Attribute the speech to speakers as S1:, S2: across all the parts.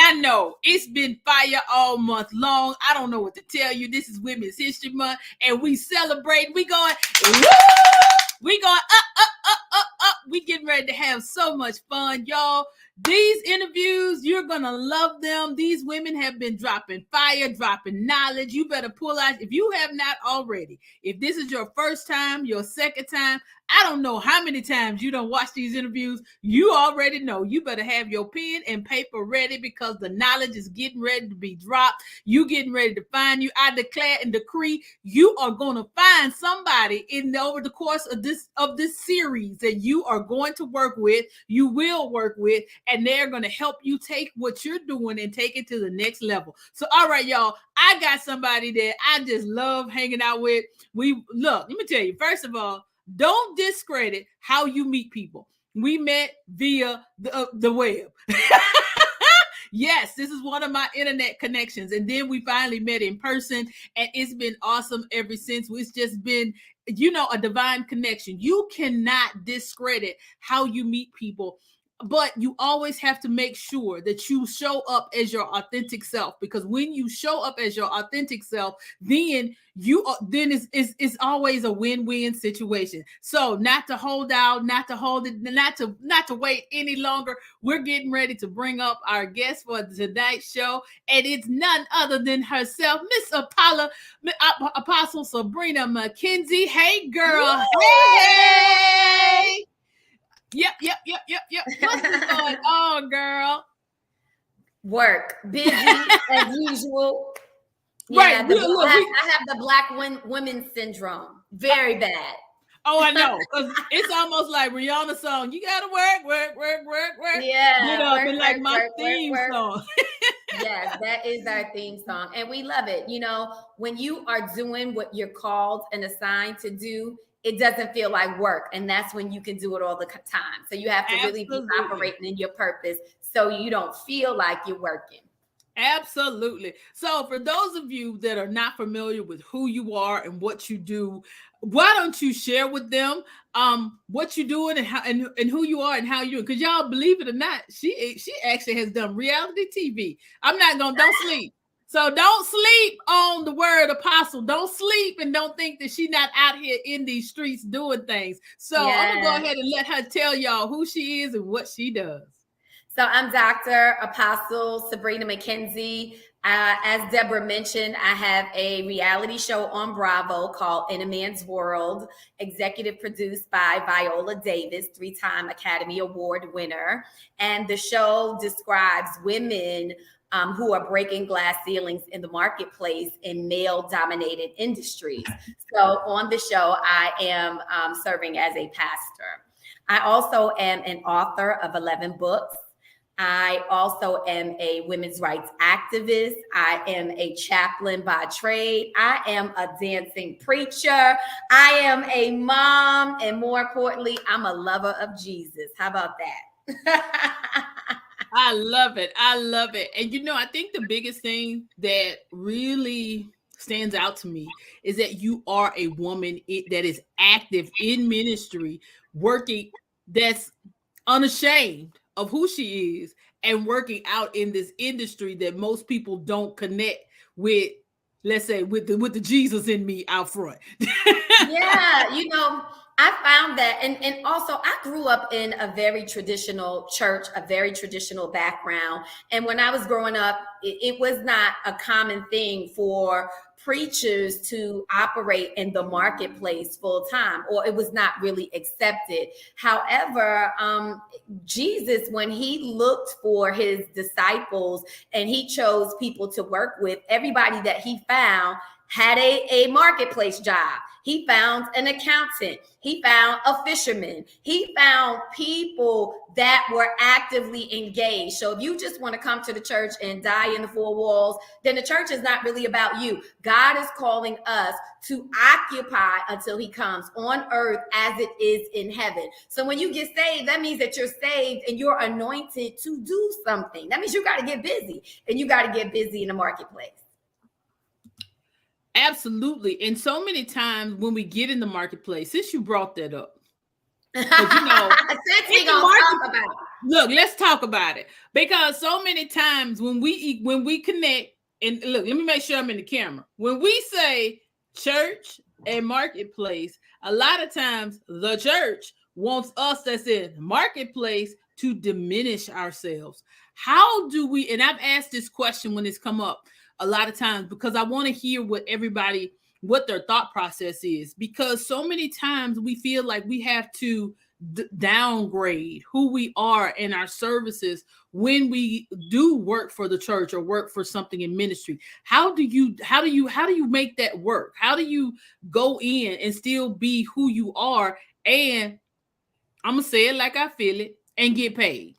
S1: I know it's been fire all month long. I don't know what to tell you. This is Women's History Month, and we celebrate. We going, woo! We going up. We getting ready to have so much fun, y'all. These interviews, you're going to love them. These women have been dropping fire, dropping knowledge. You better pull out, if you have not already, if this is your first time, your second time, I don't know how many times you don't watch these interviews. You already know. You better have your pen and paper ready because the knowledge is getting ready to be dropped. You getting ready to find you. I declare and decree you are going to find somebody over the course of this series that you are going to work with. You will work with, and they're going to help you take what you're doing and take it to the next level. So, all right, y'all, I got somebody that I just love hanging out with. Let me tell you, first of all, don't discredit how you meet people. We met via the web. Yes, this is one of my internet connections. And then we finally met in person, and it's been awesome ever since. It's just been, a divine connection. You cannot discredit how you meet people, but you always have to make sure that you show up as your authentic self, because when you show up as your authentic self, then it's always a win-win situation. So not to hold out, not to wait any longer. We're getting ready to bring up our guest for tonight's show, and it's none other than herself, Miss Apostle Sabrina McKenzie. Hey, girl. Woo! Hey. Yep. What's going on, girl?
S2: Work. Busy as usual.
S1: Right.
S2: I have the Black women syndrome. Very bad.
S1: Oh, I know. Because it's almost like Rihanna's song. You got to work.
S2: Yeah.
S1: Work, like my theme song.
S2: Yes, that is our theme song. And we love it. When you are doing what you're called and assigned to do, it doesn't feel like work. And that's when you can do it all the time. So you have to really be operating in your purpose so you don't feel like you're working.
S1: Absolutely. So for those of you that are not familiar with who you are and what you do, why don't you share with them what you're doing and how and who you are and how you're doing? Because y'all, believe it or not, she actually has done reality TV. Don't sleep. So don't sleep on the word apostle. Don't sleep and don't think that she's not out here in these streets doing things. So I'm going to go ahead and let her tell y'all who she is and what she does.
S2: So I'm Dr. Apostle Sabrina McKenzie. As Deborah mentioned, I have a reality show on Bravo called In a Man's World, executive produced by Viola Davis, 3-time Academy Award winner. And the show describes women who are breaking glass ceilings in the marketplace in male-dominated industries. So on the show, I am serving as a pastor. I also am an author of 11 books. I also am a women's rights activist. I am a chaplain by trade. I am a dancing preacher. I am a mom. And more importantly, I'm a lover of Jesus. How about that?
S1: I love it. And I think the biggest thing that really stands out to me is that you are a woman that is active in ministry, working, that's unashamed of who she is and working out in this industry that most people don't connect with, let's say, with the Jesus in me out front.
S2: Yeah, I found that, and also I grew up in a very traditional church, a very traditional background. And when I was growing up, it was not a common thing for preachers to operate in the marketplace full time, or it was not really accepted. However, Jesus, when he looked for his disciples and he chose people to work with, everybody that he found had a marketplace job. He found an accountant. He found a fisherman. He found people that were actively engaged. So if you just want to come to the church and die in the four walls, then the church is not really about you. God is calling us to occupy until he comes on earth as it is in heaven. So when you get saved, that means that you're saved and you're anointed to do something. That means you got to get busy, and you got to get busy in the marketplace.
S1: Absolutely. And so many times when we get in the marketplace, since you brought that up,
S2: since we gonna talk about it.
S1: Look, let's talk about it, because so many times when we connect, and look, let me make sure I'm in the camera. When we say church and marketplace, a lot of times the church wants us that's in marketplace to diminish ourselves. How do we, and I've asked this question when it's come up a lot of times, because I want to hear what their thought process is, because so many times we feel like we have to downgrade who we are in our services when we do work for the church or work for something in ministry. How do you make that work? How do you go in and still be who you are, and I'm gonna say it like I feel it, and get paid?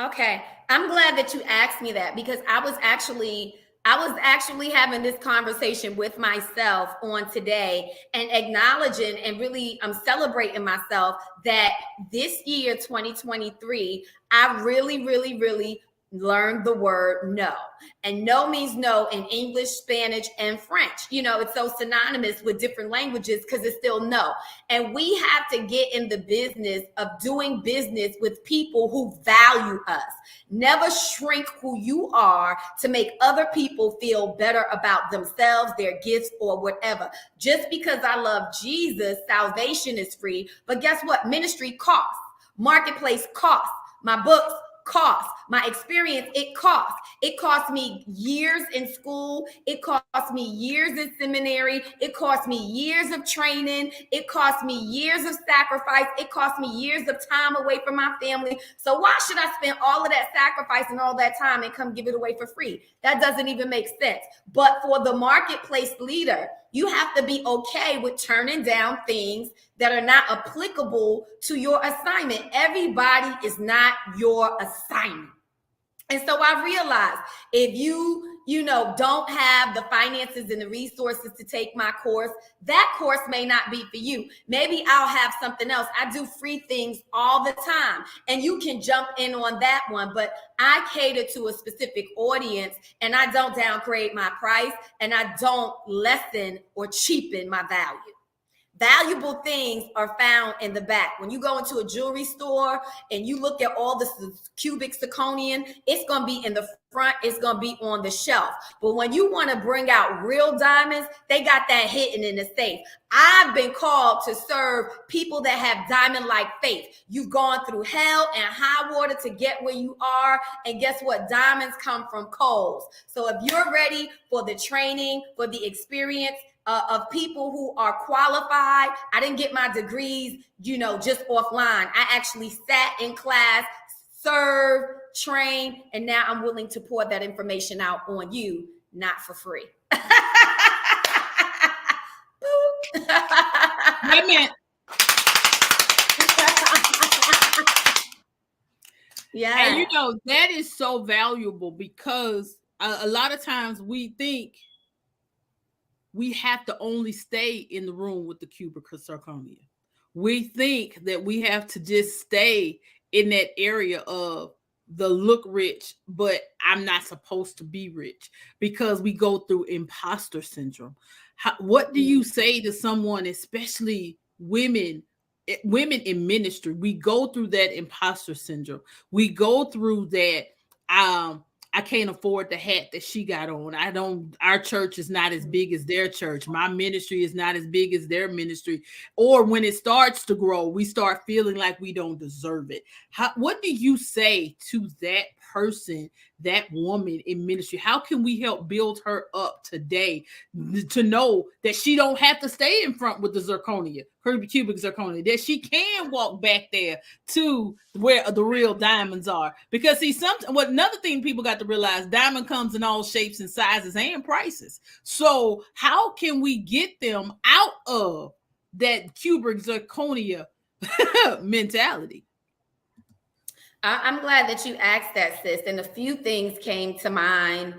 S2: Okay. I'm glad that you asked me that, because I was actually having this conversation with myself on today, and acknowledging and really I'm celebrating myself that this year 2023 I really learned the word no. And no means no in English, Spanish, and French. It's so synonymous with different languages because it's still no. And we have to get in the business of doing business with people who value us. Never shrink who you are to make other people feel better about themselves, their gifts, or whatever. Just because I love Jesus, salvation is free. But guess what? Ministry costs. Marketplace costs. My books cost. My experience, it costs. It cost me years in school. It cost me years in seminary. It cost me years of training. It cost me years of sacrifice. It cost me years of time away from my family. So why should I spend all of that sacrifice and all that time and come give it away for free? That doesn't even make sense. But for the marketplace leader, you have to be okay with turning down things that are not applicable to your assignment. Everybody is not your assignment. And so I realized, if you don't have the finances and the resources to take my course, that course may not be for you. Maybe I'll have something else. I do free things all the time, and you can jump in on that one. But I cater to a specific audience, and I don't downgrade my price, and I don't lessen or cheapen my value. Valuable things are found in the back. When you go into a jewelry store and you look at all the cubic zirconium, it's going to be in the front, it's going to be on the shelf. But when you want to bring out real diamonds, they got that hidden in the safe. I've been called to serve people that have diamond-like faith. You've gone through hell and high water to get where you are. And guess what? Diamonds come from coals. So if you're ready for the training, for the experience, of people who are qualified. I didn't get my degrees, just offline. I actually sat in class, served, trained, and now I'm willing to pour that information out on you, not for free.
S1: Amen.
S2: Yeah.
S1: And that is so valuable, because a lot of times we think we have to only stay in the room with the cubic zirconia. We think that we have to just stay in that area of the look rich, but I'm not supposed to be rich, because we go through imposter syndrome. What do you say to someone, especially women in ministry? We go through that imposter syndrome. We go through that I can't afford the hat that she got on. Our church is not as big as their church. My ministry is not as big as their ministry. Or when it starts to grow, we start feeling like we don't deserve it. What do you say to that person, that woman in ministry? How can we help build her up today to know that she don't have to stay in front with the zirconia, her cubic zirconia, that she can walk back there to where the real diamonds are? Because see, another thing people got to realize, diamond comes in all shapes and sizes and prices. So how can we get them out of that cubic zirconia mentality?
S2: I'm glad that you asked that, sis. And a few things came to mind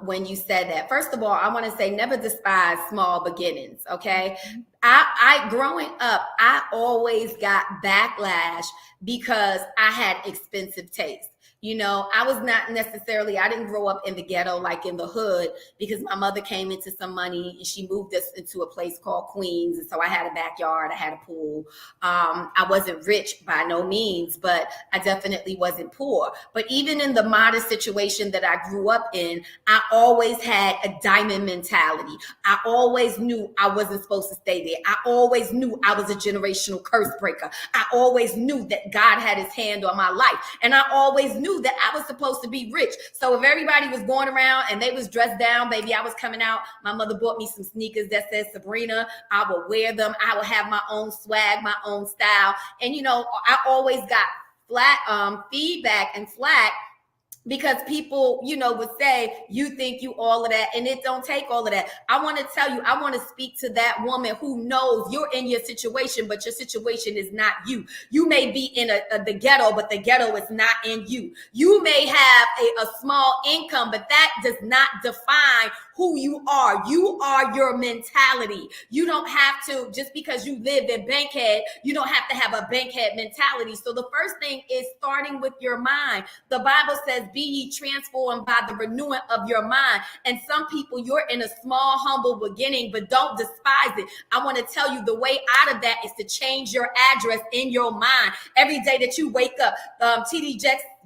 S2: when you said that. First of all, I want to say, never despise small beginnings. Okay. I growing up, I always got backlash because I had expensive taste. You know, I was not necessarily, I didn't grow up in the ghetto, like in the hood, because my mother came into some money and she moved us into a place called Queens. And so I had a backyard, I had a pool. I wasn't rich by no means, but I definitely wasn't poor. But even in the modest situation that I grew up in, I always had a diamond mentality. I always knew I wasn't supposed to stay there. I always knew I was a generational curse breaker. I always knew that God had his hand on my life. And I always knew that I was supposed to be rich. So if everybody was going around and they was dressed down, baby, I was coming out. My mother bought me some sneakers that says Sabrina. I would wear them. I would have my own swag, my own style. And, you know, I always got feedback and flack, because people, you know, would say, you think you all of that, and it don't take all of that. I want to tell you, I want to speak to that woman who knows you're in your situation, but your situation is not you. You may be in the ghetto, but the ghetto is not in you. You may have a small income, but that does not define who you are. You are your mentality. You don't have to, just because you live in Bankhead, you don't have to have a Bankhead mentality. So the first thing is starting with your mind. The Bible says, be ye transformed by the renewing of your mind. And some people, you're in a small, humble beginning, but don't despise it. I want to tell you, the way out of that is to change your address in your mind. Every day that you wake up, TD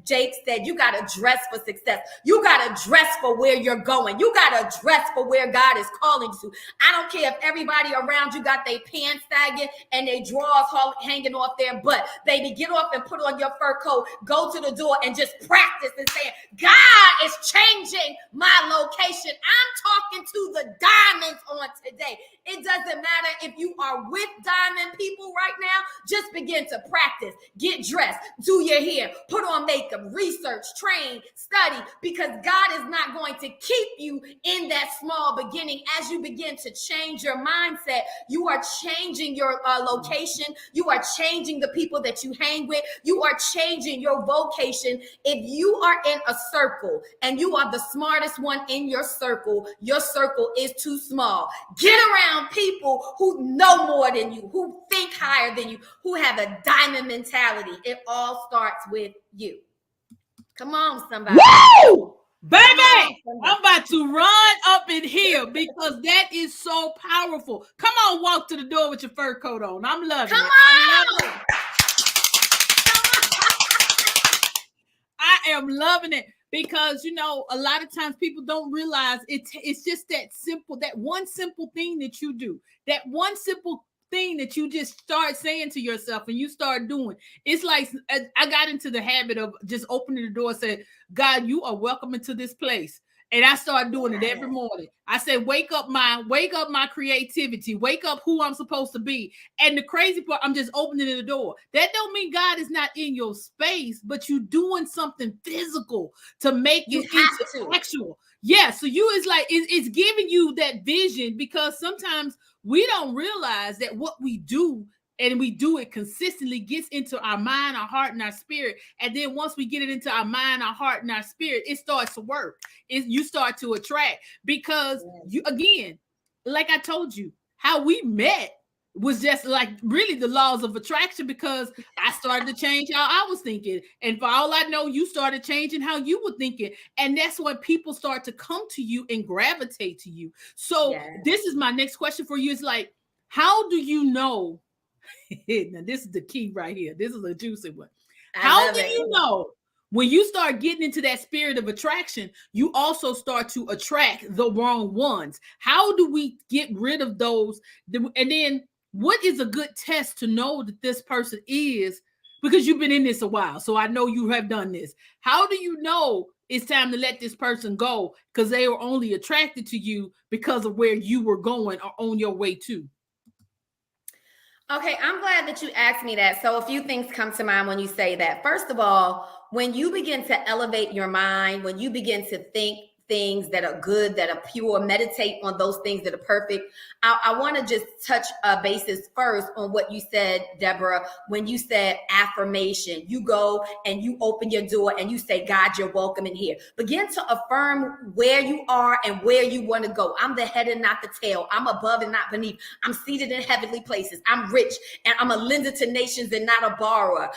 S2: Jake said, you got to dress for success. You got to dress for where you're going. You got to dress for where God is calling you to. I don't care if everybody around you got their pants sagging and their drawers hanging off their butt. Baby, get off and put on your fur coat. Go to the door and just practice and say, God is changing my location. I'm talking to the diamonds on today. It doesn't matter if you are with diamond people right now. Just begin to practice. Get dressed. Do your hair. Put on makeup. Research. Train. Study. Because God is not going to keep you in that small beginning. As you begin to change your mindset, you are changing your location. You are changing the people that you hang with. You are changing your vocation. If you are in a circle and you are the smartest one in your circle is too small. Get around people who know more than you, who think higher than you, who have a diamond mentality. It all starts with you. Come on, somebody.
S1: Woo! Baby, I'm about to run up in here because that is so powerful. Come on, walk to the door with your fur coat on. I'm loving
S2: Come
S1: it.
S2: on.
S1: I am loving it. Because, you know, a lot of times people don't realize it's just that simple, that one simple thing that you do, that one simple thing that you just start saying to yourself and you start doing. It's like I got into the habit of just opening the door and saying, God, you are welcome into this place. And I start doing it every morning. I say, wake up my creativity, wake up who I'm supposed to be. And the crazy part, I'm just opening the door. That don't mean God is not in your space, but you doing something physical to make you into actual. Yeah. So you is like, it's giving you that vision, because sometimes we don't realize that what we do, and we do it consistently, gets into our mind, our heart, and our spirit. And then once we get it into our mind, our heart, and our spirit, it starts to work. You start to attract, because you, again, like I told you, how we met was just like really the laws of attraction, because I started to change how I was thinking. And for all I know, you started changing how you were thinking. And that's when people start to come to you and gravitate to you. So this is my next question for you. Is like, how do you know? Now, this is the key right here. This is a juicy one. How do you know when you start getting into that spirit of attraction, you also start to attract the wrong ones? How do we get rid of those? And then what is a good test to know that this person is? Because you've been in this a while, so I know you have done this. How do you know it's time to let this person go because they were only attracted to you because of where you were going or on your way to?
S2: Okay, I'm glad that you asked me that. So a few things come to mind when you say that. First of all, when you begin to elevate your mind, when you begin to think things that are good, that are pure, meditate on those things that are perfect. I want to just touch basis first on what you said, Deborah, when you said affirmation. You go and you open your door and you say, God, you're welcome in here. Begin to affirm where you are and where you want to go. I'm the head and not the tail. I'm above and not beneath. I'm seated in heavenly places. I'm rich and I'm a lender to nations and not a borrower.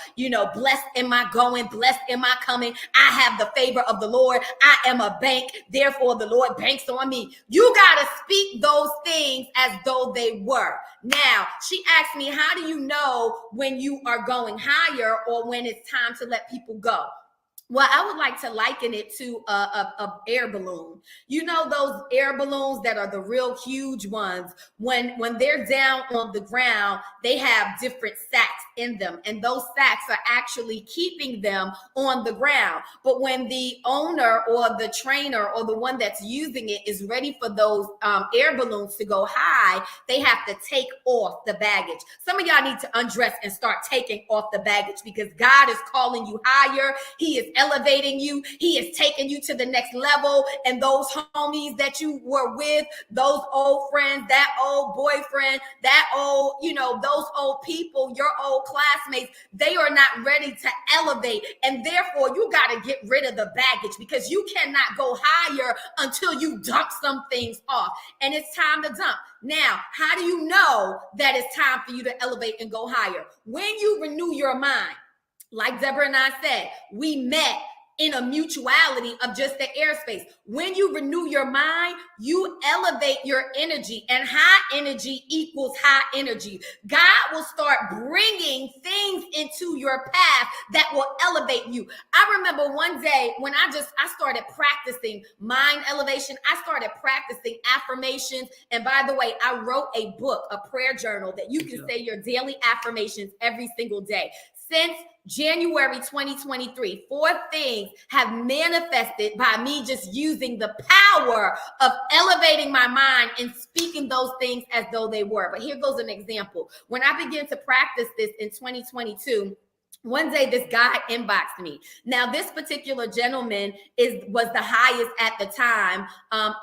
S2: Blessed am I going, blessed am I coming. I have the favor of the Lord. I am a bank. Therefore, the Lord banks on me. You got to speak those things as though they were. Now, she asked me, how do you know when you are going higher or when it's time to let people go? Well, I would like to liken it to a air balloon. Those air balloons that are the real huge ones, when they're down on the ground, they have different sacks in them. And those sacks are actually keeping them on the ground. But when the owner or the trainer or the one that's using it is ready for those air balloons to go high, they have to take off the baggage. Some of y'all need to undress and start taking off the baggage, because God is calling you higher. He is elevating you. He is taking you to the next level. And those homies that you were with, those old friends, that old boyfriend, that old, those old people, your old classmates, they are not ready to elevate. And therefore, you got to get rid of the baggage, because you cannot go higher until you dump some things off. And it's time to dump. Now, how do you know that it's time for you to elevate and go higher? When you renew your mind. Like Deborah and I said, we met in a mutuality of just the airspace. When you renew your mind, you elevate your energy, and high energy equals high energy. God will start bringing things into your path that will elevate you. I remember one day when I started practicing mind elevation. I started practicing affirmations. And by the way, I wrote a book, a prayer journal that you can say your daily affirmations every single day. Since January 2023, 4 things have manifested by me just using the power of elevating my mind and speaking those things as though they were. But here goes an example. When I began to practice this in 2022, one day this guy inboxed me. Now, this particular gentleman was the highest at the time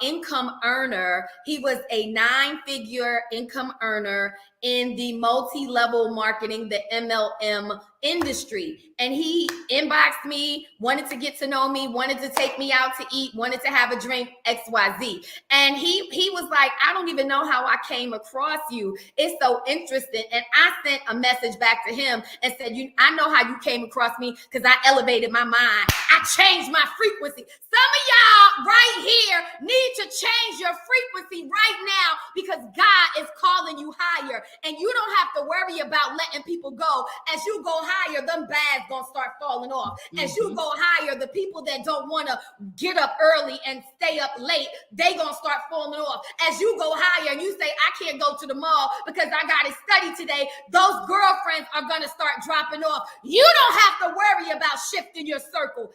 S2: income earner. He was a 9-figure income earner in the multi-level marketing, the MLM industry. And he inboxed me, wanted to get to know me, wanted to take me out to eat, wanted to have a drink, XYZ. And he was like, I don't even know how I came across you. It's so interesting. And I sent a message back to him and said, I know how you came across me, because I elevated my mind. I changed my frequency. Some of y'all right here need to change your frequency right now, because God is calling you higher. And you don't have to worry about letting people go. As you go higher, them bags gonna start falling off. As you go higher, the people that don't want to get up early and stay up late, they gonna start falling off. As you go higher and you say, I can't go to the mall because I got to study today, those girlfriends are gonna start dropping off. You don't have to worry about shifting your circle.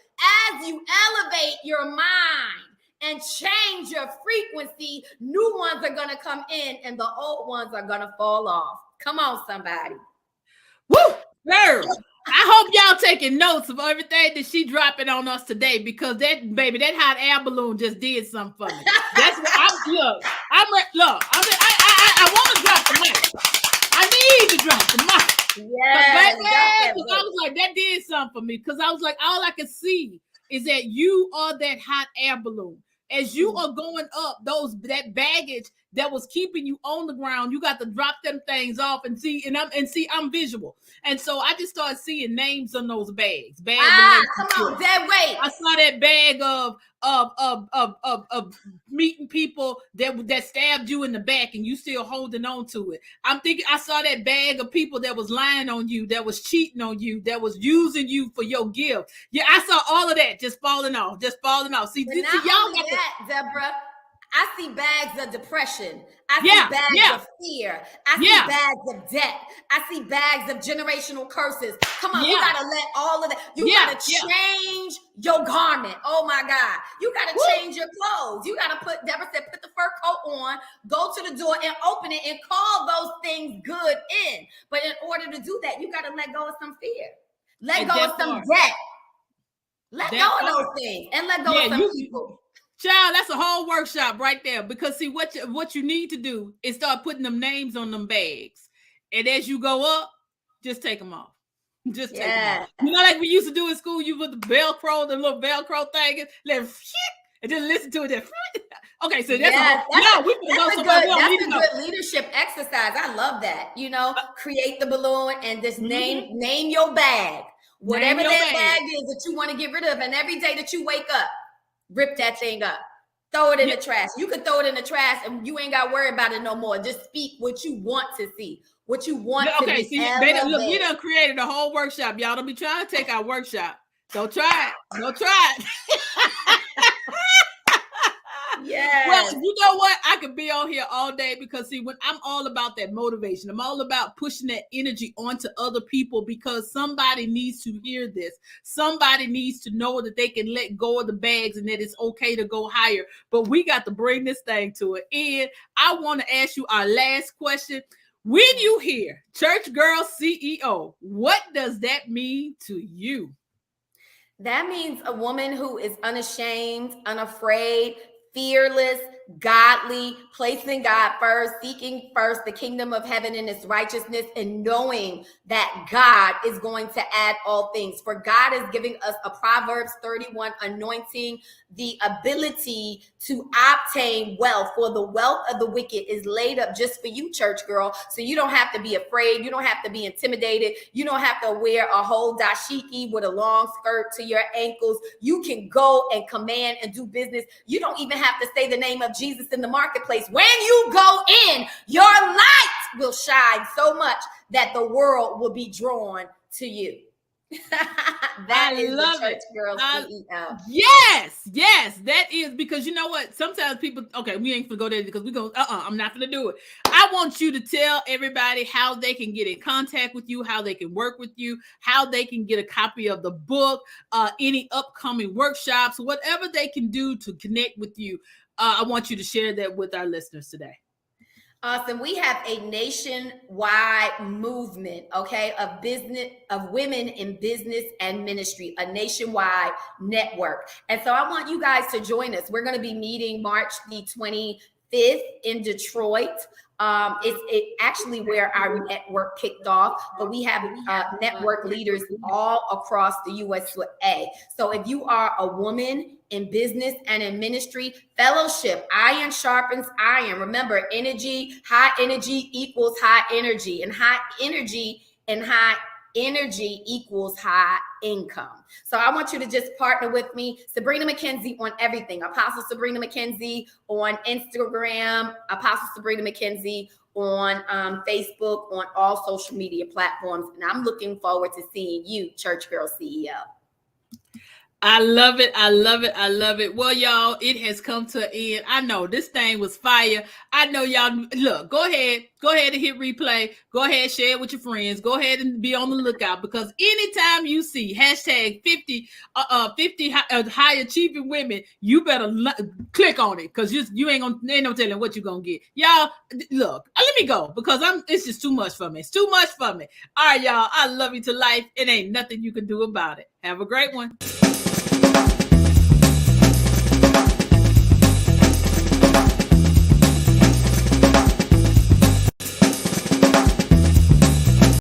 S2: As you elevate your mind and change your frequency, new ones are going to come in and the old ones are going to fall off. Come on, somebody.
S1: Woo! Girl, I hope y'all taking notes of everything that she dropping on us today, because that hot air balloon just did something for me. That's what I want to drop the mic. I need to drop the mic.
S2: Yes,
S1: I was like, that did something for me, because I was like, all I can see is that you are that hot air balloon. As you are going up, that baggage that was keeping you on the ground, you got to drop them things off and see. I'm visual, and so I just started seeing names on those bags.
S2: Come on, dead weight.
S1: I saw that bag of meeting people that stabbed you in the back, and you still holding on to it. I'm thinking I saw that bag of people that was lying on you, that was cheating on you, that was using you for your gift. Yeah, I saw all of that just falling off. See, y'all got
S2: that, Deborah. I see bags of depression. I see bags of fear. I see bags of debt. I see bags of generational curses. Come on, you got to let all of that. You got to change your garment. Oh my God. You got to change your clothes. You got to Deborah said, put the fur coat on, go to the door and open it and call those things good in. But in order to do that, you got to let go of some fear. Let go of some debt. Let go of those things and let go of some people.
S1: Child, that's a whole workshop right there. Because see, what you need to do is start putting them names on them bags. And as you go up, just take them off. Just take them off. You know, like we used to do in school, you put the Velcro, the little Velcro thing, let and just listen to it. Okay, so that's
S2: a good leadership exercise. I love that. You know, create the balloon and just name your bag. Whatever that bag is that you want to get rid of. And every day that you wake up, rip that thing up. Throw it in the trash. You could throw it in the trash and you ain't got to worry about it no more. Just speak what you want to see. What you want to be.
S1: Look, we done created a whole workshop. Y'all don't be trying to take our workshop. Don't try it. Don't try it.
S2: Yeah.
S1: Well, you know what? I could be on here all day because see, when I'm all about that motivation, I'm all about pushing that energy onto other people because somebody needs to hear this. Somebody needs to know that they can let go of the bags and that it's okay to go higher. But we got to bring this thing to it. And I want to ask you our last question. When you hear Church Girl CEO, what does that mean to you?
S2: That means a woman who is unashamed, unafraid, fearless, godly, placing God first, seeking first the kingdom of heaven and its righteousness, and knowing that God is going to add all things. For God is giving us a Proverbs 31 anointing, the ability to obtain wealth, for the wealth of the wicked is laid up just for you, church girl. So you don't have to be afraid. You don't have to be intimidated. You don't have to wear a whole dashiki with a long skirt to your ankles. You can go and command and do business. You don't even have to say the name of Jesus in the marketplace. When you go in, your light will shine so much that the world will be drawn to you. That is the Church Girl CEO.
S1: Yes, that is, because you know what? Sometimes people, okay, we ain't gonna go there because we go, I'm not gonna do it. I want you to tell everybody how they can get in contact with you, how they can work with you, how they can get a copy of the book, any upcoming workshops, whatever they can do to connect with you. I want you to share that with our listeners today.
S2: Awesome. We have a nationwide movement, okay, of women in business and ministry, a nationwide network. And so I want you guys to join us. We're going to be meeting March the 25th in Detroit. It's actually where our network kicked off, but we have network leaders all across the USA. So if you are a woman in business and in ministry, fellowship, iron sharpens iron. Remember, high energy equals high energy, and high energy equals high income. So I want you to just partner with me. Sabrina McKenzie on everything. Apostle Sabrina McKenzie on Instagram, Apostle Sabrina McKenzie on Facebook, on all social media platforms. And I'm looking forward to seeing you, Church Girl CEO.
S1: I love it. I love it. I love it. Well, y'all, it has come to an end. I know this thing was fire. I know y'all, look, go ahead and hit replay. Go ahead, share it with your friends. Go ahead and be on the lookout, because anytime you see hashtag 50 high achieving women, you better click on it, because you ain't no telling what you're going to get. Y'all, look, let me go, because it's just too much for me. It's too much for me. All right, y'all, I love you to life. It ain't nothing you can do about it. Have a great one.